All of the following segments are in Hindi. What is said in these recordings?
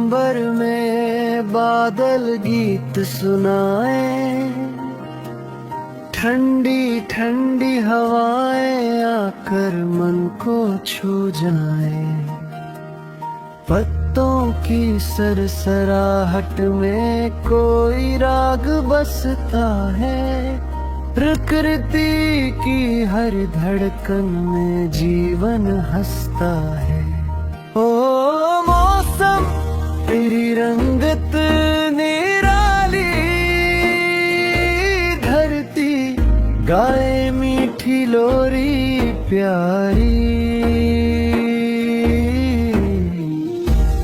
अंबर में बादल गीत सुनाए, ठंडी ठंडी हवाएं आकर मन को छू जाए। पत्तों की सरसराहट में कोई राग बसता है, प्रकृति की हर धड़कन में जीवन हंसता है। ओ मौसम तेरी रंगत निराली, धरती गाए मीठी लोरी प्यारी।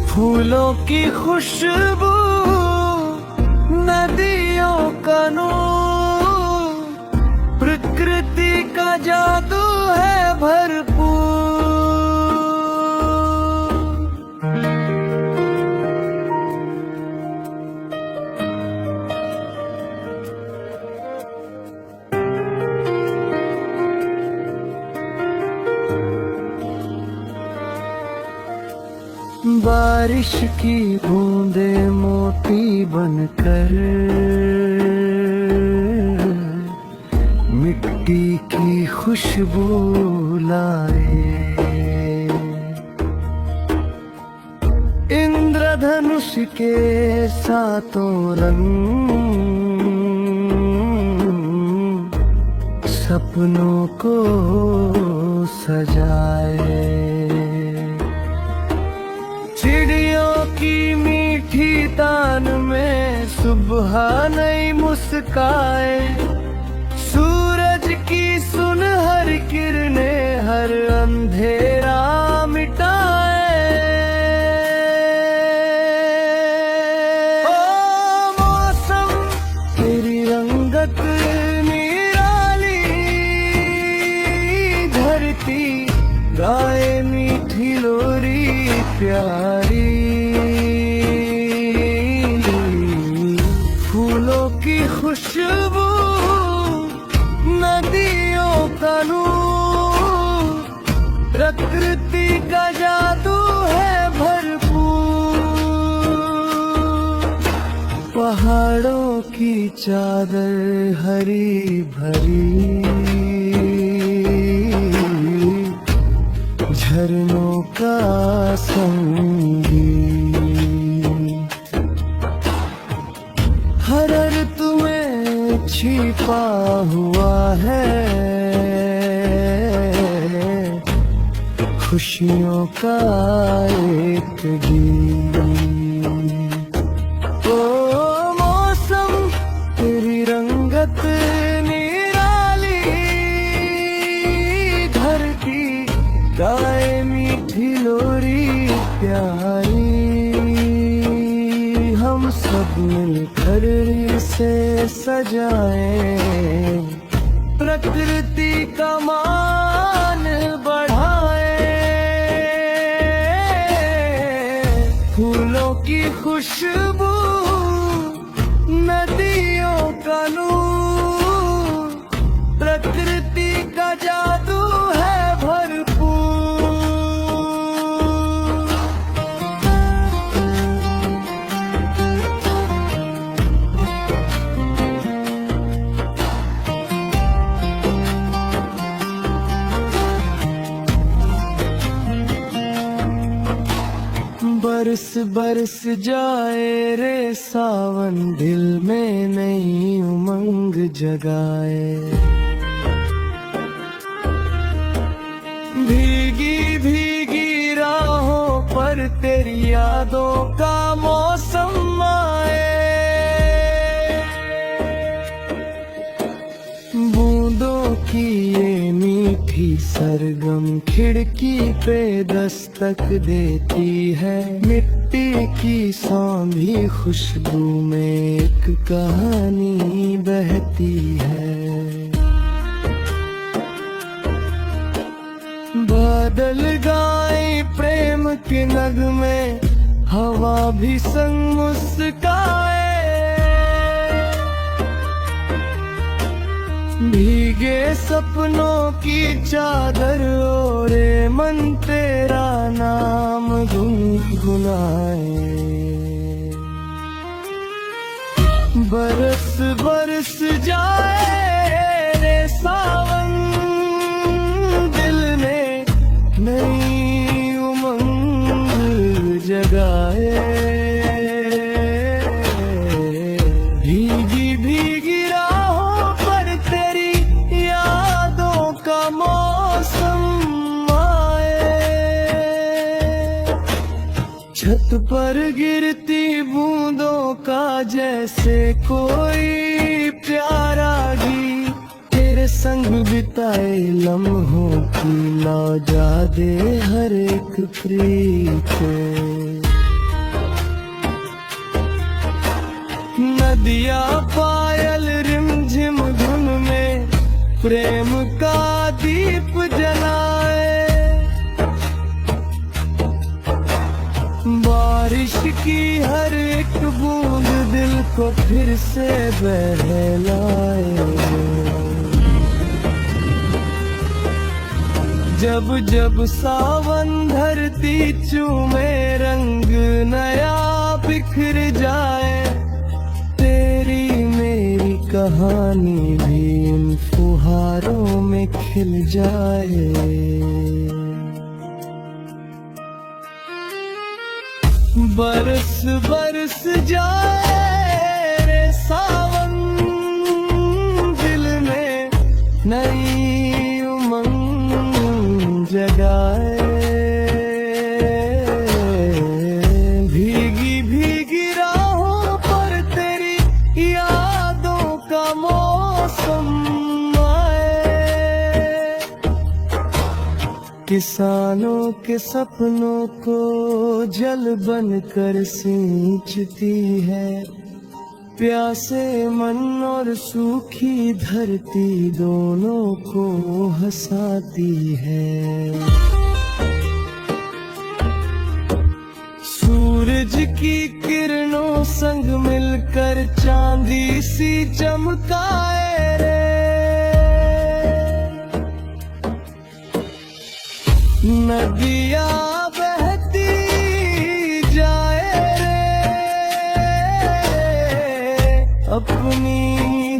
फूलों की खुशबू, नदियों का नूर, प्रकृति का जादू है भरपूर। बारिश की बूंदे मोती बनकर मिट्टी की खुशबू लाए। इंद्रधनुष के सातों रंग सपनों को सजाए। चिड़ियों की मीठी तान में सुबह नई मुस्काए। सूरज की सुनहर किरणें हर अंधेरा मिटाए। ओ मौसम तेरी रंगत निराली, धरती गाए मीठी लोरी प्यारी। फूलों की खुशबू, नदियों का नूर, प्रकृति का जादू है भरपूर। पहाड़ों की चादर हरी भरी, झरनों का संगीत, हर ऋतु में छिपा हुआ है खुशियों का एक गीत। ओ मौसम तेरी रंगत निराली, धरती गाए मीठी लोरी प्यारी। हम सब मिलकर इसे सजाए, प्रकृति का मान बढ़ाए। फूलों की खुशबू, नदियों का नूर, प्रकृति का जादू है भरपूर। बरस बरस जाए रे सावन, दिल में नई उमंग जगाए। भीगी भीगी राहों पर तेरी यादों का मौसम आए। बूंदों की ये मीठी सरगम खिड़की पे दस्तक देती है। मिट्टी की सौंधी खुशबू में एक कहानी बहती है। बादल गाए प्रेम के नगमे, हवा भी संग मुस्काए। भीगे सपनों की चादर ओढ़े मन तेरा नाम गुनगुनाए। बरस बरस जाए रे सावन, दिल ने नई उमंग जगाए। भीगी भीगी राहों पर तेरी यादों का मौसम आए। छत पर गिरती बूंदों का जैसे कोई प्यारा गीत, तेरे संग बिताए लम्हों की लौजा दे हर एक प्रीत। नदिया पायल रिमझिम धुन में प्रेम का दीप जलाए। बारिश की हर एक बूंद दिल को फिर से बहलाए। जब जब सावन धरती चूमे रंग नया बिखर जाए, तेरी मेरी कहानी भी इन फुहारों में खिल जाए। बरस बरस जाए रे सावन, दिल में नई उमंग जगाए। भीगी भीगी राहों पर तेरी यादों का मौसम आए। किसानों के सपनों को जल बनकर सींचती है, प्यासे मन और सूखी धरती दोनों को हंसाती है। सूरज की किरणों संग मिलकर चांदी सी चमकाए रे। नदिया बहती जाए रे, अपनी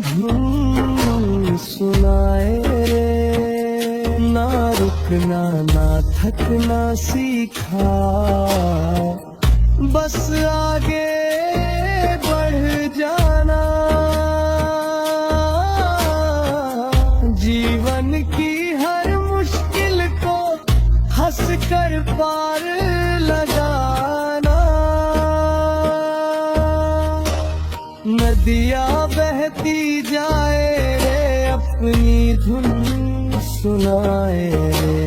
धुन सुनाए रे। ना रुकना ना थकना सीखा, बस आगे बढ़ जाना। जीवन की हर मुश्किल को हंस कर पार लगाना। नदिया बहती जाए रे, अपनी धुन सुनाए रे।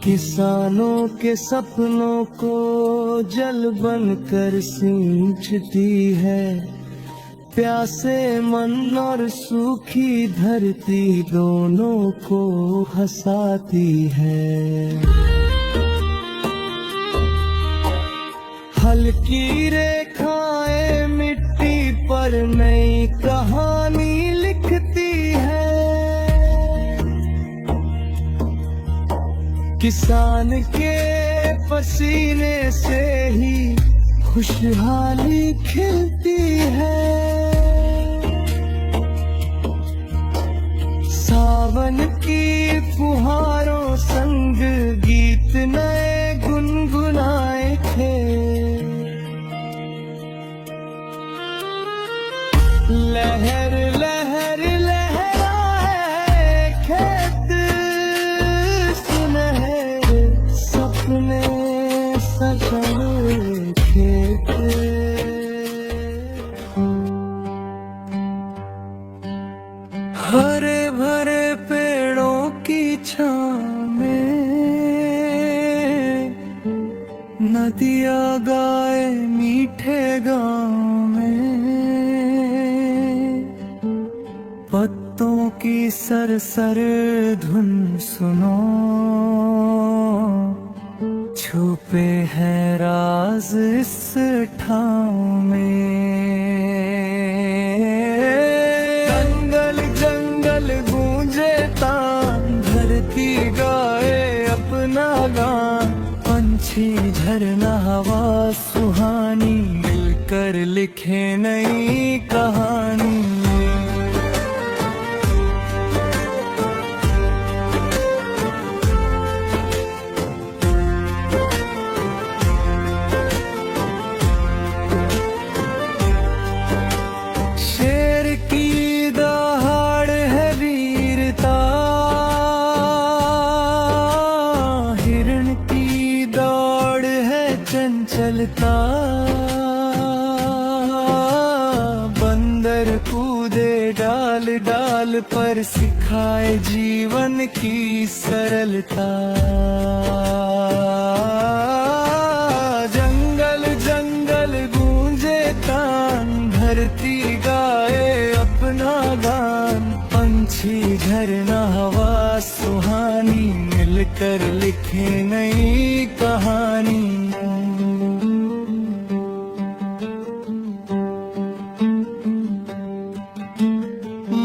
किसानों के सपनों को जल बनकर सींचती है, प्यासे मन और सूखी धरती दोनों को हंसाती है। हल्की रेखाएं मिट्टी पर नई कहानी लिखती है। किसान के पसीने से ही खुशहाली खिलती है। सावन की फुहारों संग गीत नए गुनगुनाए थे। लहर लहर लहराए खेत सुनहरे, सपने सजाए खेत। हरे भरे पेड़ों की छाँव में नदिया गाए मीठे गाँव में। पत्तों की सरसर धुन सुनो, छुपे हैं राज इस ठाव में। पंछी झरना हवा सुहानी मिलकर लिखे नई कहानी। शेर की दहाड़ है वीरता, हिरण की दौड़ है चंचलता, बंदर कूदे डाल डाल पर सिखाए जीवन की सरलता। जंगल जंगल गूंजे तान, धरती गाए अपना गान, पंछी झरना हवा सुहानी मिलकर लिखे नई कहानी।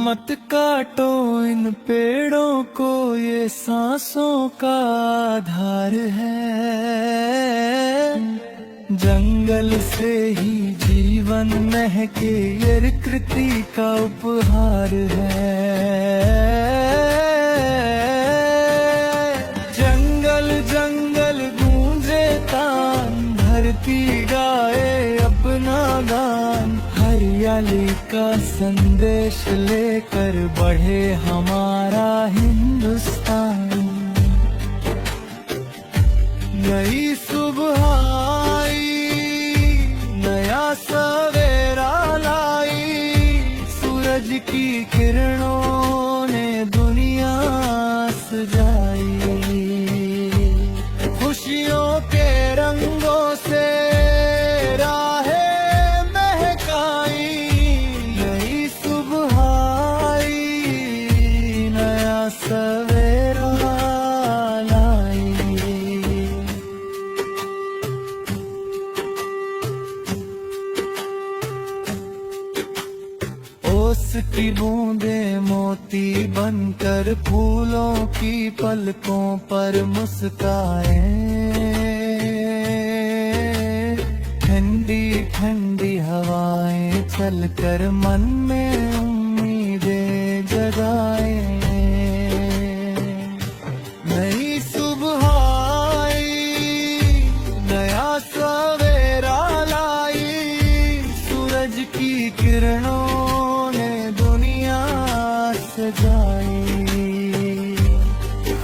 मत काटो इन पेड़ों को, ये सांसों का आधार है। जंगल से ही जीवन महके, ये प्रकृति का उपहार है। जंगल जंगल गूंजे तान, धरती गाए अपना गान, हरियाली का संदेश लेकर बढ़े हमारा हिंदुस्तान। नई सुबह आई, नया सवेरा लाई, सूरज की किरणों ने दुनिया सजाई। खुशियों के रंगों से राहें महकाई, नई सुबह आई, नया सवेरा लाई। ओस की बूंदे मोती बनकर फूलों की पलकों पर मुस्काए। ठंडी ठंडी हवाएं चलकर मन में उम्मीदें जगाए। नई सुबह आई, नया सवेरा लाई, सूरज की किरणों ने दुनिया सजाई।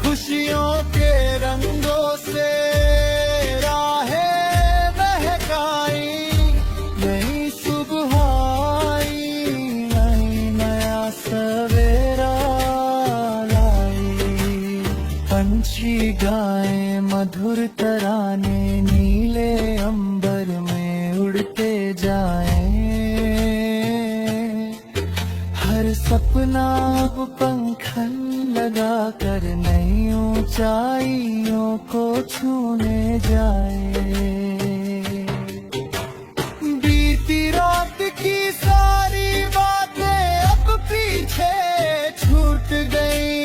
खुशियों के रंगों से राहें महकाई, नई सुबह आई, नया सवेरा लाई। पंछी गाए मधुर तराने, नीले अंबर में उड़ते जाए। हर सपना पंखन लगा कर नई ऊंचाइयों को छूने जाए। बीती रात की सारी बातें अब पीछे छूट गई,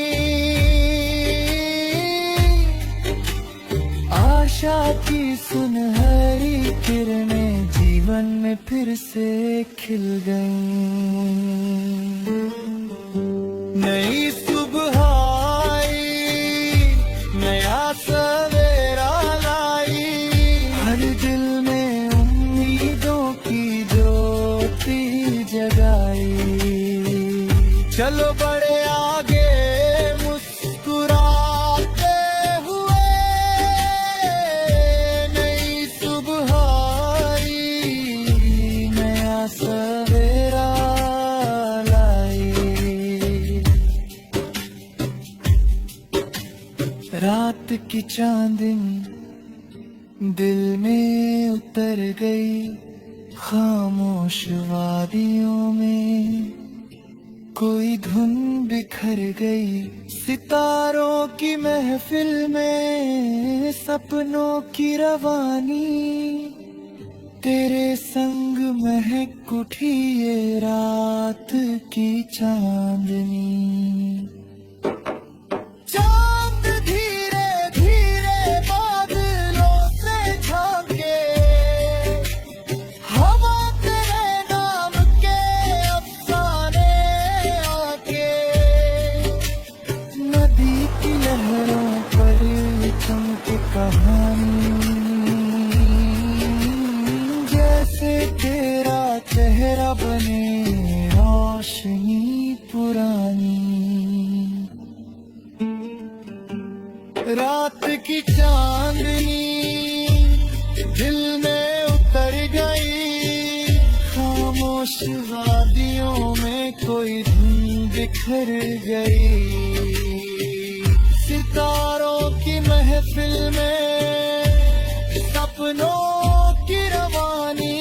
आशा की सुनहरी किरणें जीवन में फिर से खिल गईं। नई सुबह आई, नया सवेरा लाई, हर दिल में उम्मीदों की ज्योति जगाई। चलो बड़े आगे मुस्कुराते हुए, नई सुबह आई, नया सवेरा लाई। रात की चांदनी दिल में उतर गई, खामोश वादियों में कोई धुन बिखर गई। सितारों की महफिल में सपनों की रवानी, तेरे संग महक उठी ये रात की चांदनी। चांद धीरे धीरे बादलों से कहानी, जैसे तेरा चेहरा बने रोशनी पुरानी। रात की चांदनी दिल में उतर गई, खामोश वादियों में कोई धुन बिखर गई। सितारों की महफिल में सपनों की रवानी,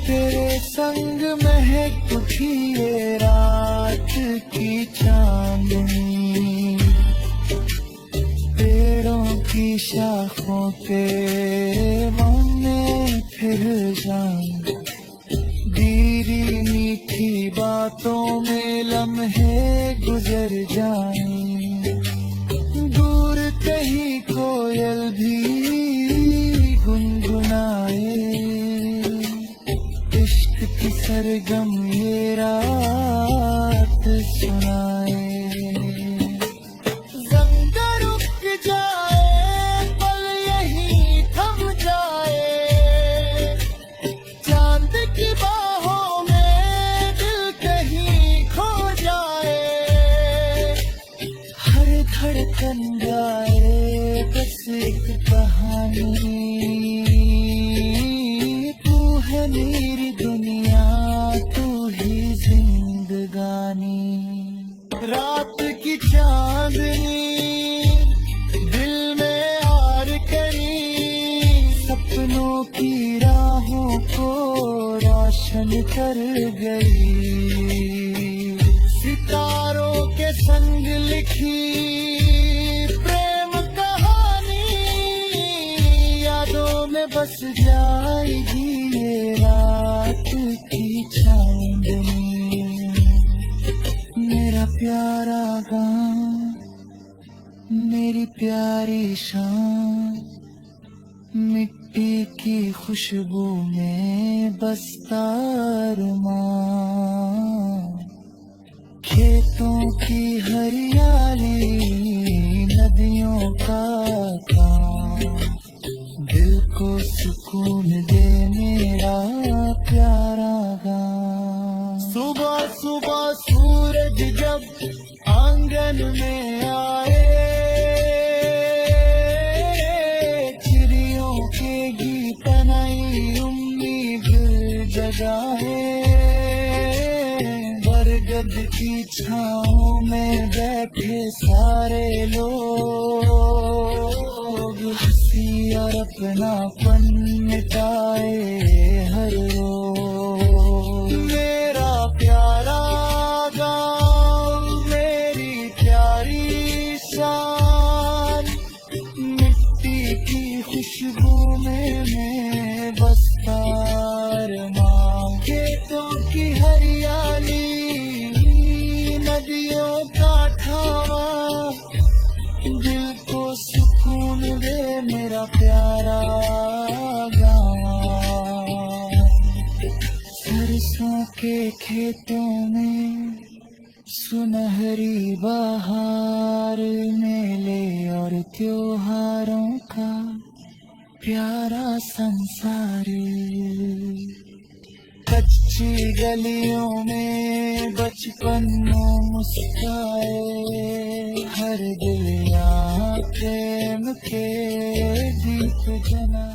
तेरे संग महक उठी ये रात की चांदनी। पेड़ों की शाखों पे माने फिर जाऊं, धीरी मीठी बातों में लम्हे गुजर जाएं। दूर कहीं कोयल भी गुनगुनाए, इश्क की सरगम ये रात सुनाए। धड़कन गाए बस एक कहानी, तू है मेरी दुनिया, तू ही जिंदगानी। रात की चांदनी दिल में आर करी, सपनों की राहों को रोशन कर गई। सितारों के संग लिखी बस जाएगी ये रात की चांदनी। मेरा प्यारा गाँव, मेरी प्यारी शाम, मिट्टी की खुशबू में बसता अरमां। खेतों की हरियाली, नदियों का काम, दिल को सुकून दे मेरा प्यारा गाँव। सुबह सुबह सूरज जब आंगन में आए, चिड़ियों के गीत नई उम्मीद जगाए। बरगद की छाँव में बैठे सारे लोग, हंसी और अपनापन मिटाए हर रोज। मेरा प्यारा गाँव, मेरी प्यारी शान, मिट्टी की खुशबू में मैं बसता अरमां। खेतों की हरियाली, नदियों का ठावा, दिल को सुकून दे मेरा प्यारा गाँव। सरसों के खेतों में सुनहरी बहार, मेले और त्योहारों का प्यारा संसार। कच्ची गलियों में बचपन मुस्काए, हर दिल यहाँ प्रेम के दीप जना।